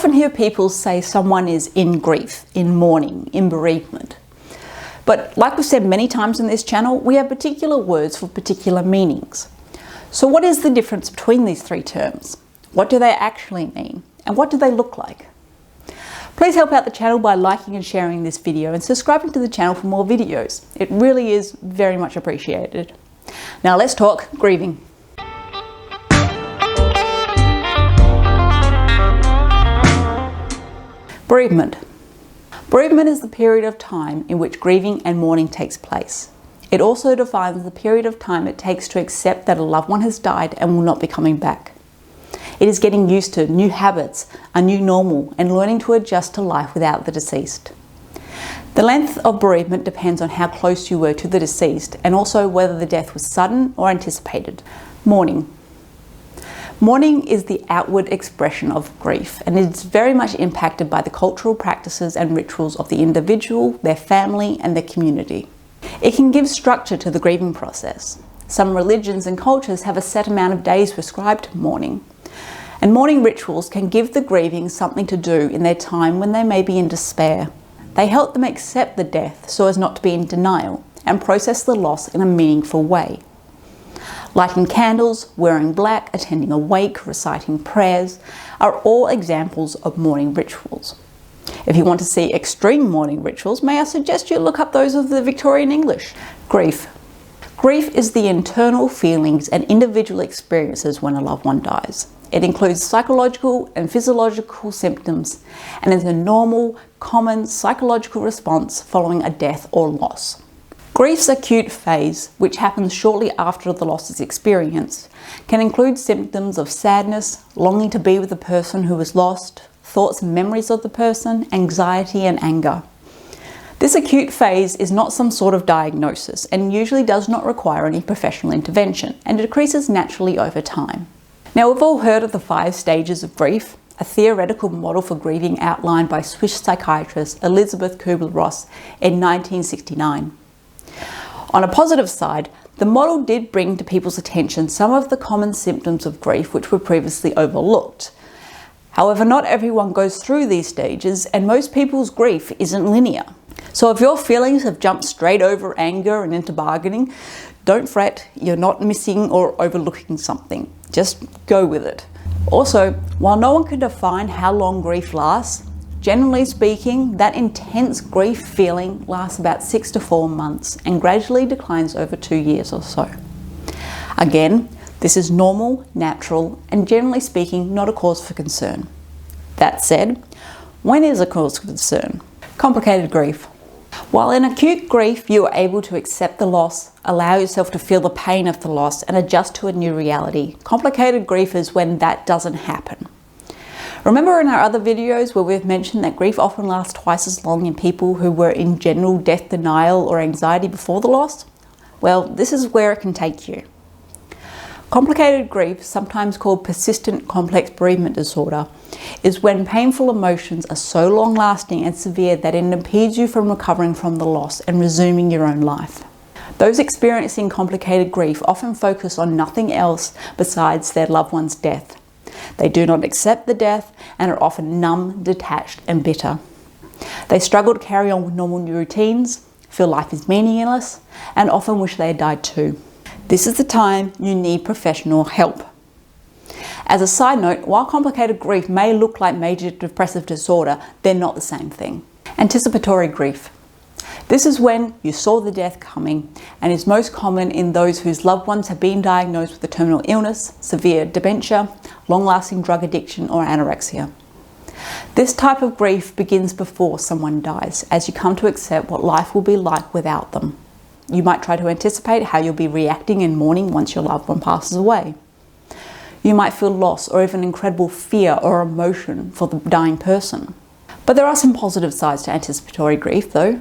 often hear people say someone is in grief, in mourning, in bereavement. But like we've said many times in this channel, we have particular words for particular meanings. So what is the difference between these three terms? What do they actually mean? And what do they look like? Please help out the channel by liking and sharing this video and subscribing to the channel for more videos. It really is very much appreciated. Now let's talk grieving. Bereavement. Bereavement is the period of time in which grieving and mourning takes place. It also defines the period of time it takes to accept that a loved one has died and will not be coming back. It is getting used to new habits, a new normal, and learning to adjust to life without the deceased. The length of bereavement depends on how close you were to the deceased and also whether the death was sudden or anticipated. Mourning. Mourning is the outward expression of grief, and it is very much impacted by the cultural practices and rituals of the individual, their family, and their community. It can give structure to the grieving process. Some religions and cultures have a set amount of days prescribed to mourning, and mourning rituals can give the grieving something to do in their time when they may be in despair. They help them accept the death so as not to be in denial and process the loss in a meaningful way. Lighting candles, wearing black, attending a wake, reciting prayers are all examples of mourning rituals. If you want to see extreme mourning rituals, may I suggest you look up those of the Victorian English. Grief. Grief is the internal feelings and individual experiences when a loved one dies. It includes psychological and physiological symptoms and is a normal, common psychological response following a death or loss. Grief's acute phase, which happens shortly after the loss is experienced, can include symptoms of sadness, longing to be with the person who was lost, thoughts and memories of the person, anxiety and anger. This acute phase is not some sort of diagnosis and usually does not require any professional intervention and decreases naturally over time. Now, we've all heard of the 5 stages of grief, a theoretical model for grieving outlined by Swiss psychiatrist Elisabeth Kubler-Ross in 1969. On a positive side, the model did bring to people's attention some of the common symptoms of grief which were previously overlooked. However, not everyone goes through these stages, and most people's grief isn't linear. So if your feelings have jumped straight over anger and into bargaining, don't fret, you're not missing or overlooking something. Just go with it. Also, while no one can define how long grief lasts, generally speaking, that intense grief feeling lasts about 6 to 4 months and gradually declines over 2 years or so. Again, this is normal, natural, and generally speaking, not a cause for concern. That said, when is a cause for concern? Complicated grief. While in acute grief, you are able to accept the loss, allow yourself to feel the pain of the loss, and adjust to a new reality. Complicated grief is when that doesn't happen. Remember in our other videos where we've mentioned that grief often lasts twice as long in people who were in general death denial or anxiety before the loss? Well, this is where it can take you. Complicated grief, sometimes called persistent complex bereavement disorder, is when painful emotions are so long-lasting and severe that it impedes you from recovering from the loss and resuming your own life. Those experiencing complicated grief often focus on nothing else besides their loved one's death. They do not accept the death and are often numb, detached, and bitter. They struggle to carry on with normal routines, feel life is meaningless, and often wish they had died too. This is the time you need professional help. As a side note, while complicated grief may look like major depressive disorder, they're not the same thing. Anticipatory grief. This is when you saw the death coming and is most common in those whose loved ones have been diagnosed with a terminal illness, severe dementia, long-lasting drug addiction, or anorexia. This type of grief begins before someone dies, as you come to accept what life will be like without them. You might try to anticipate how you'll be reacting in mourning once your loved one passes away. You might feel loss or even incredible fear or emotion for the dying person. But there are some positive sides to anticipatory grief though.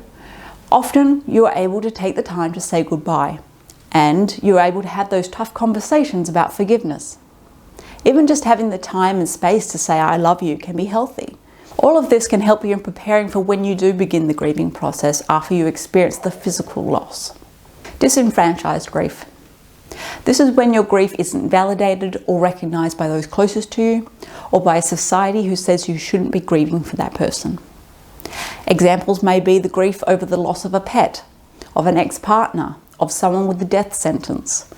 Often you are able to take the time to say goodbye, and you're able to have those tough conversations about forgiveness. Even just having the time and space to say I love you can be healthy. All of this can help you in preparing for when you do begin the grieving process after you experience the physical loss. Disenfranchised grief. This is when your grief isn't validated or recognised by those closest to you, or by a society who says you shouldn't be grieving for that person. Examples may be the grief over the loss of a pet, of an ex-partner, of someone with a death sentence,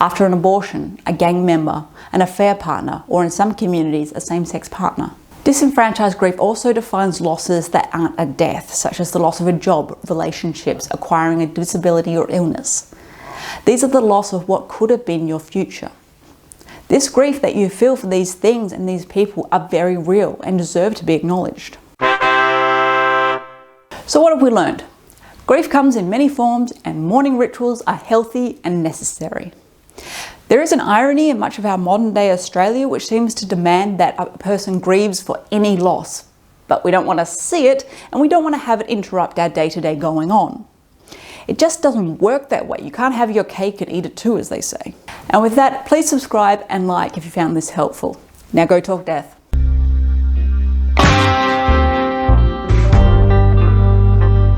after an abortion, a gang member, an affair partner, or in some communities, a same-sex partner. Disenfranchised grief also defines losses that aren't a death, such as the loss of a job, relationships, acquiring a disability or illness. These are the loss of what could have been your future. This grief that you feel for these things and these people are very real and deserve to be acknowledged. So what have we learned? Grief comes in many forms and mourning rituals are healthy and necessary. There is an irony in much of our modern day Australia which seems to demand that a person grieves for any loss, but we don't want to see it and we don't want to have it interrupt our day-to-day going on. It just doesn't work that way. You can't have your cake and eat it too, as they say. And with that, please subscribe and like if you found this helpful. Now go talk death.